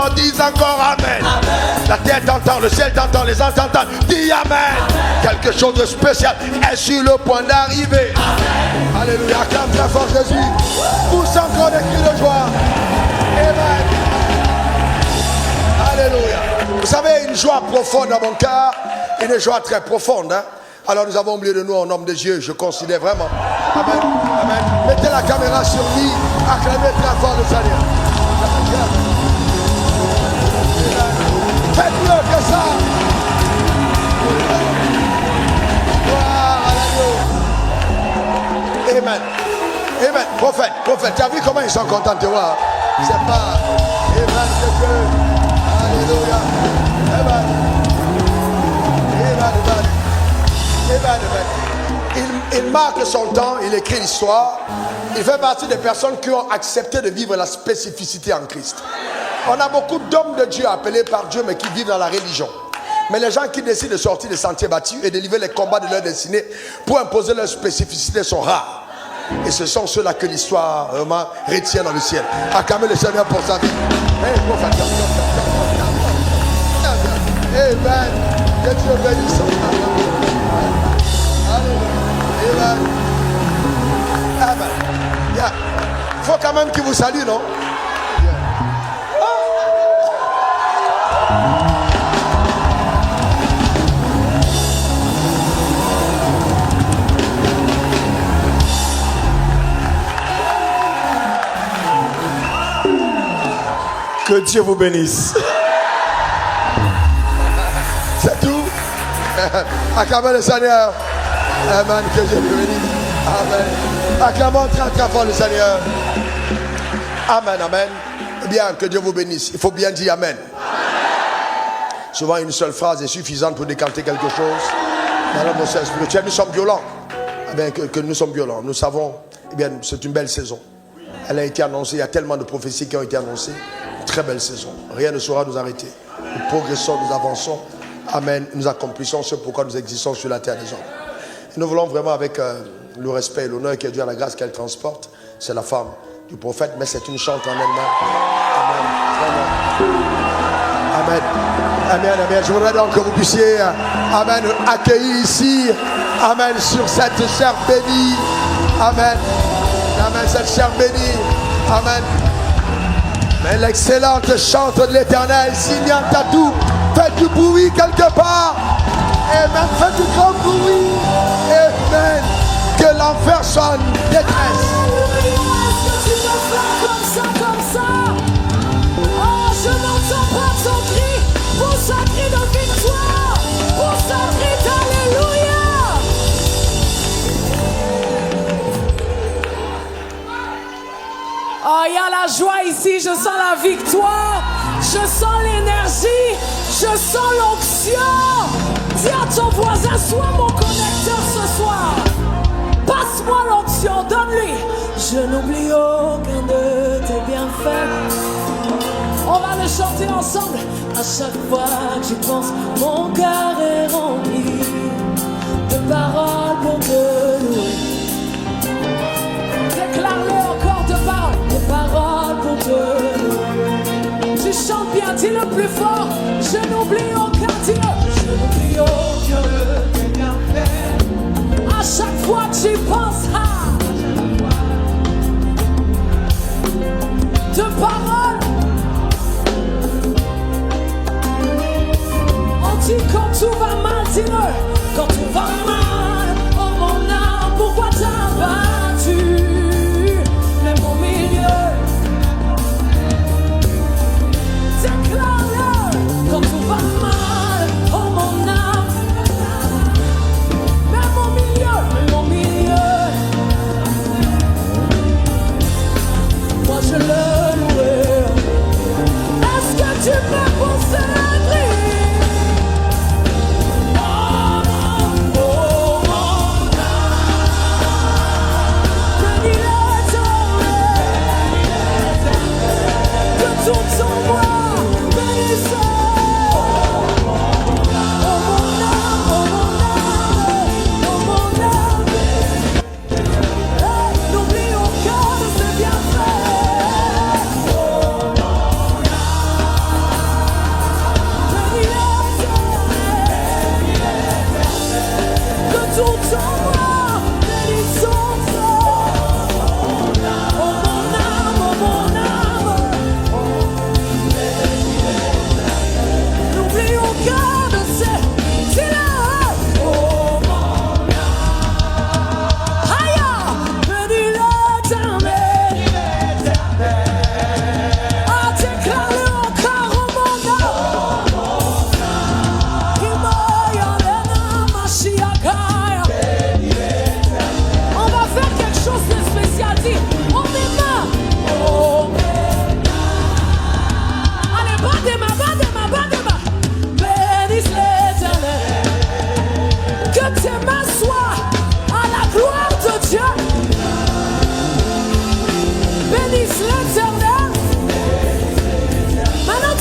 alors dis encore Amen. La terre t'entend, le ciel t'entend, les anges t'entendent. Dis Amen. Quelque chose de spécial est sur le point d'arriver. Alléluia, acclame très fort Jésus. Pousse encore des cris de joie. Amen. Alléluia. Vous savez, une joie profonde dans mon cœur, une joie très profonde. Hein? Alors nous avons oublié de nous en homme de Dieu, je considère vraiment. Amen. Amen. Mettez la caméra sur lui, acclamez très fort le Seigneur. Faites mieux que ça. Amen. Amen. Prophète, tu as vu comment ils sont contents de te voir? C'est pas. Amen. C'est Dieu. Alléluia. Amen. Amen. Amen. Il marque son temps, il écrit l'histoire. Il fait partie des personnes qui ont accepté de vivre la spécificité en Christ. On a beaucoup d'hommes de Dieu appelés par Dieu, mais qui vivent dans la religion. Mais les gens qui décident de sortir des sentiers battus et de livrer les combats de leur destinée pour imposer leur spécificité sont rares. Et ce sont ceux-là que l'histoire vraiment retient dans le ciel. Acclamez le Seigneur pour sa vie. Amen. Que Dieu bénisse. Amen. Amen. Il faut quand même qu'il vous salue, non? Que Dieu vous bénisse. C'est tout. Acclamez le Seigneur. Amen. Que Dieu vous bénisse. Amen. Acclamons très très fort le Seigneur. Amen. Amen. Bien, que Dieu vous bénisse. Il faut bien dire Amen. Souvent une seule phrase est suffisante pour décanter quelque chose. Dans l'atmosphère spirituelle, nous sommes violents. Eh bien, que nous sommes violents. Nous savons, eh bien, c'est une belle saison. Elle a été annoncée. Il y a tellement de prophéties qui ont été annoncées. Très belle saison. Rien ne saura nous arrêter. Nous progressons, nous avançons. Amen. Nous accomplissons ce pourquoi nous existons sur la terre des hommes. Et nous voulons vraiment, avec le respect et l'honneur qui est dû à la grâce qu'elle transporte, c'est la femme du prophète, mais c'est une chante en elle-même. Amen. Amen. Amen. Amen. Je voudrais donc que vous puissiez, amen, accueillir ici, amen, sur cette chair bénie. Amen. Amen. Cette chair bénie. Amen. Mais l'excellente chante de l'Éternel, signant à tout, faites du bruit quelque part. Amen. Faites du grand bruit. Amen. Que l'enfer soit en détresse. Est-ce que tu peux faire comme ça, comme ça? Oh, je n'entends pas ton cri. Pour sa cri de victoire. Pour sa cri d'alléluia. Oh, il y a la joie ici, je sens la victoire, je sens l'énergie, je sens l'onction. Dis à ton voisin, sois mon connecteur ce soir. Passe-moi l'onction, donne-lui. Je n'oublie aucun de tes bienfaits. On va le chanter ensemble. À chaque fois que j'y pense, mon cœur est rempli de paroles pour te louer. Déclare-le encore de paroles. Des paroles pour te louer. Tu chantes bien, dis-le plus fort. Je n'oublie aucun, dis-le. Je n'oublie aucun de tes bienfaits. À chaque fois que j'y pense, de paroles. On dit quand tout va mal, dis-le. Quand tout va mal, oh mon âme, pourquoi t'as battu? Déclare-le. Quand tout va mal, oh mon âme, même au milieu, moi je le louerai. Est-ce que tu peux pousser un cri? Oh mon âme, bénis l'éternel de tout son moi.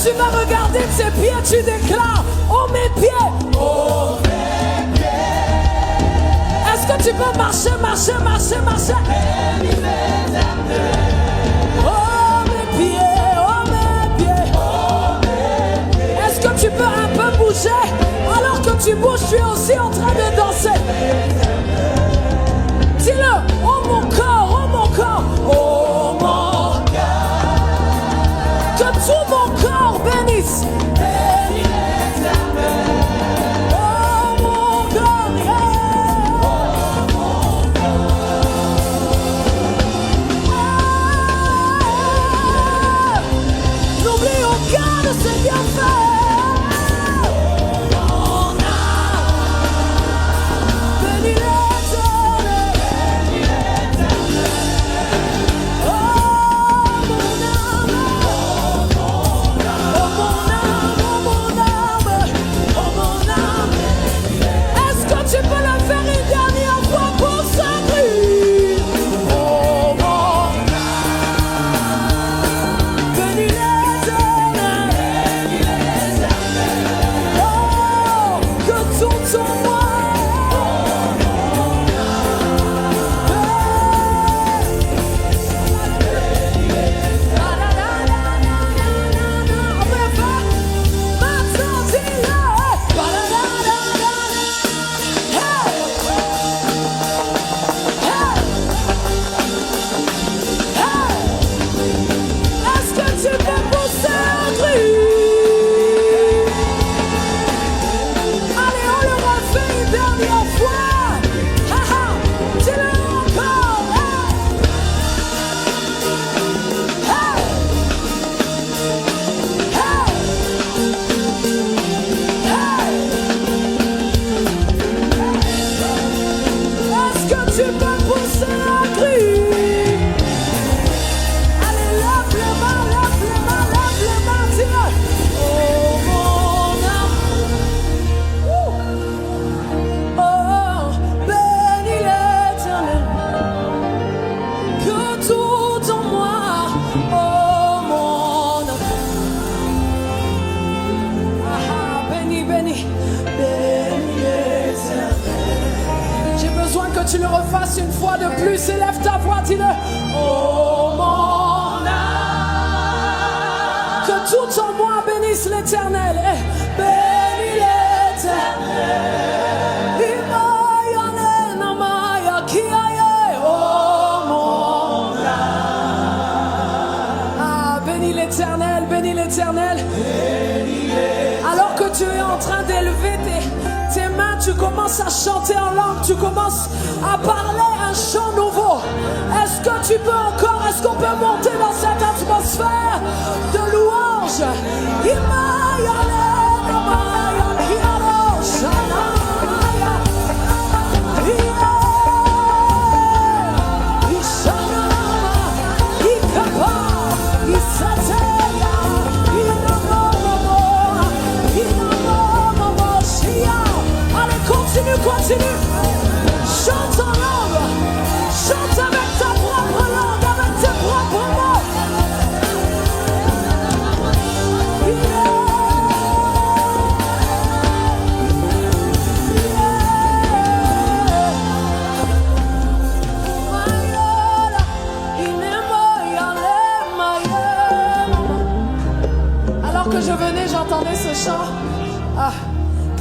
tu vas regarder tes pieds, tu déclares, oh mes pieds, oh mes pieds. Est-ce que tu peux marcher? Oh mes pieds, oh mes pieds. Est-ce que tu peux un peu bouger? Alors que tu bouges, tu es aussi en train de danser. Dis-le, oh mon corps, oh mon corps, oh mon cœur. Que tout mon corps bénisse. Oh mon corps, n'oublie aucun de ses bienfaits. Tu le refasses une fois de plus, élève ta voix, dis-le. Oh mon âme, que tout en moi bénisse l'Éternel. Bénis l'Éternel. Oh mon âme. Ah, bénis l'Éternel, bénis l'Éternel. Alors que tu es en train d'élever tes mains, tu commences à chanter en langue, tu commences à parler un chant nouveau. Est-ce que tu peux encore, est-ce qu'on peut monter dans cette atmosphère de louange? Continue, chante en langue, chante avec ta propre langue, avec tes propres mots. Alors que je venais, j'entendais ce chant. Ah.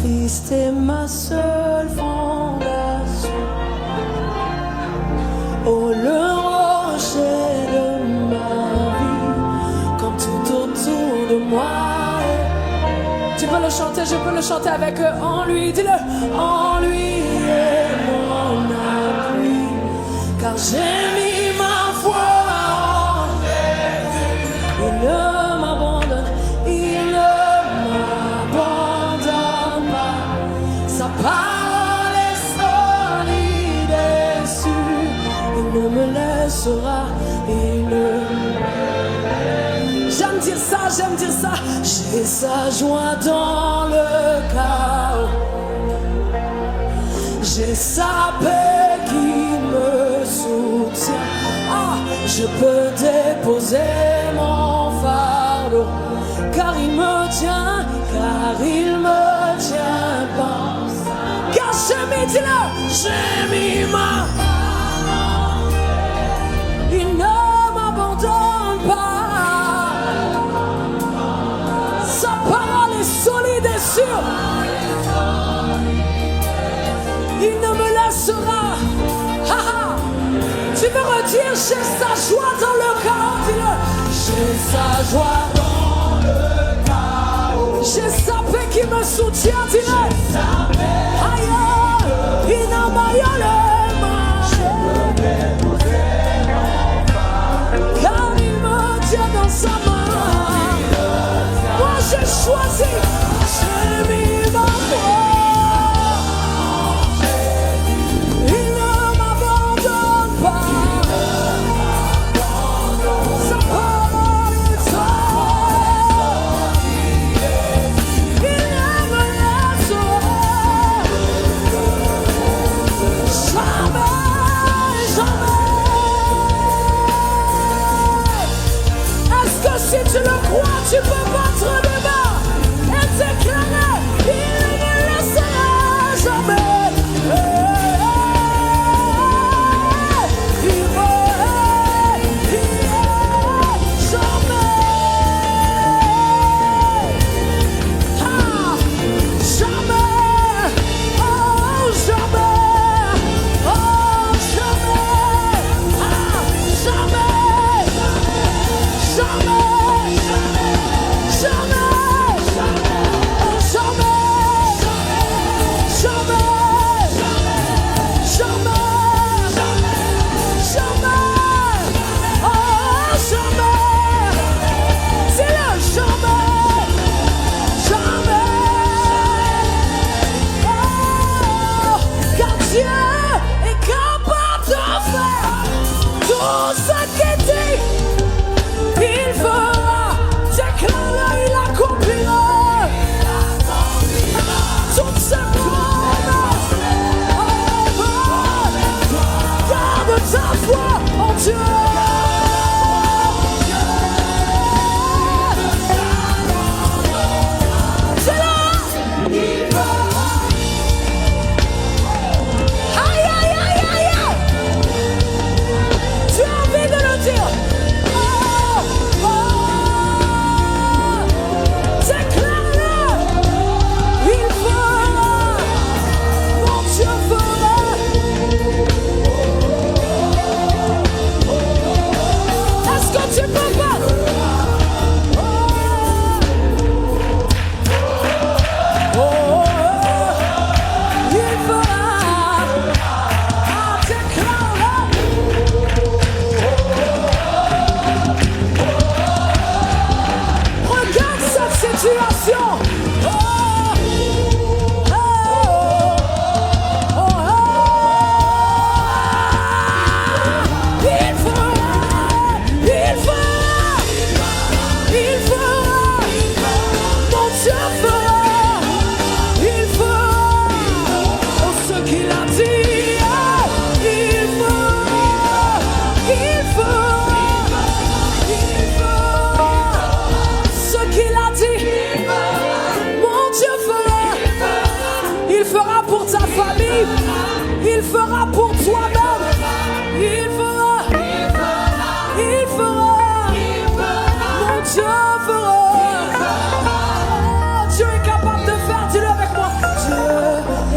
Christ est ma seule fondation, oh le rocher de ma vie, comme tout autour de moi. Tu peux le chanter, je peux le chanter avec eux. En lui, dis-le. En lui est mon appui, car j'ai mis ma foi en Jésus. Il ne m'abandonne, il ne m'abandonne pas. Sa parole est solide et sûre. Il ne me laissera, il ne... J'aime dire ça, j'aime dire ça. J'ai sa joie dans le chaos. J'ai sa paix qui me soutient. Ah, je peux déposer mon fardeau, car il tient, car il me tient pas. Car j'ai mis, dis-le, j'ai mis ma. Il ne m'abandonne pas. Sa parole est solide et sûre. Il ne me laissera. Tu veux redire, j'ai sa joie dans le chaos, dis-le. J'ai sa joie dans le chaos. J'ai sa paix qui me soutient, dis-le. Aïe, il n'a pas eu le mal. Car il me tient dans sa main. Moi j'ai choisi, j'ai mis ma foi. Si tu le crois, tu peux battre les mains et déclarer, il ne me laissera jamais. Il me jamais. Ah, jamais. Oh, jamais. Oh, jamais. Ah, jamais. Jamais. Il fera pour toi-même. Il fera. Mon Dieu fera. Dieu est capable de faire, dis-le avec moi. Dieu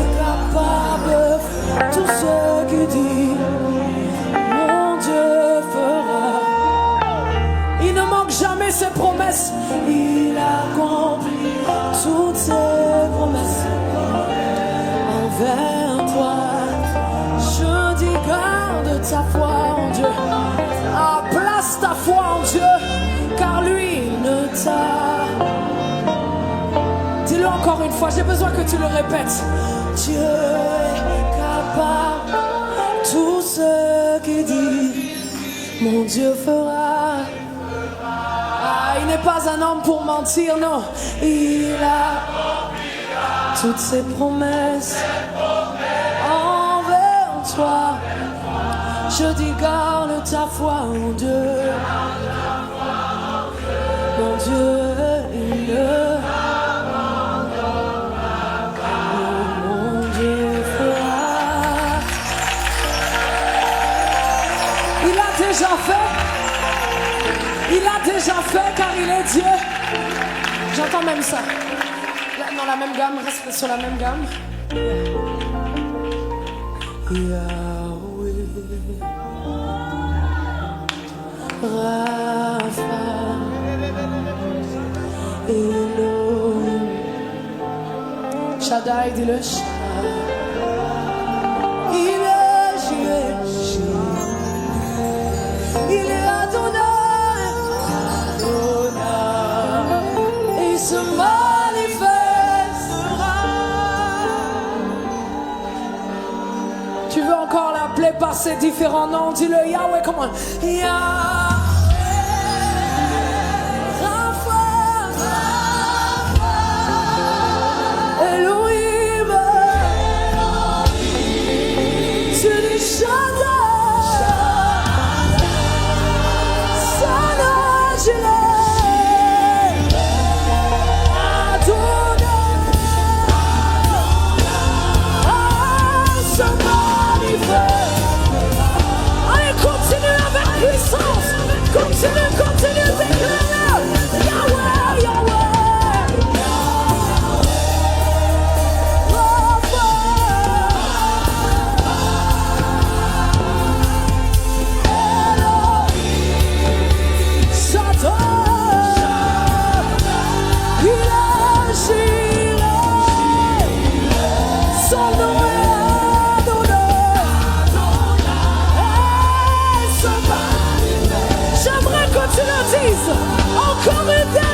est capable de faire tout ce qu'il dit. Mon Dieu fera. Il ne manque jamais ses promesses. Il accomplit toutes ses promesses envers toi. Je dis garde ta foi en Dieu. Ah, place ta foi en Dieu, car lui ne t'a. Dis-le encore une fois, j'ai besoin que tu le répètes. Dieu est capable, tout ce qu'il dit, mon Dieu fera. Ah, il n'est pas un homme pour mentir, non. Il a toutes ses promesses envers toi. Je dis garde ta foi en Dieu. Mon Dieu, il ne déjà fait car il est Dieu. J'entends même ça. Dans la même gamme, reste sur la même gamme. Yahweh, Rapha, Elohim, Shaddai, dis-le. Il est Jésus, il est Adonai, il se manifestera. Tu veux encore l'appeler par ses différents noms? Dis-le Yahweh, comment? Yahweh. Continue, déclare Yahweh, Yahweh, Rapha, Elohim, Shaddai, il est Jireh, son nom est Adonai, j'aimerais que tu le dises encore une dernière.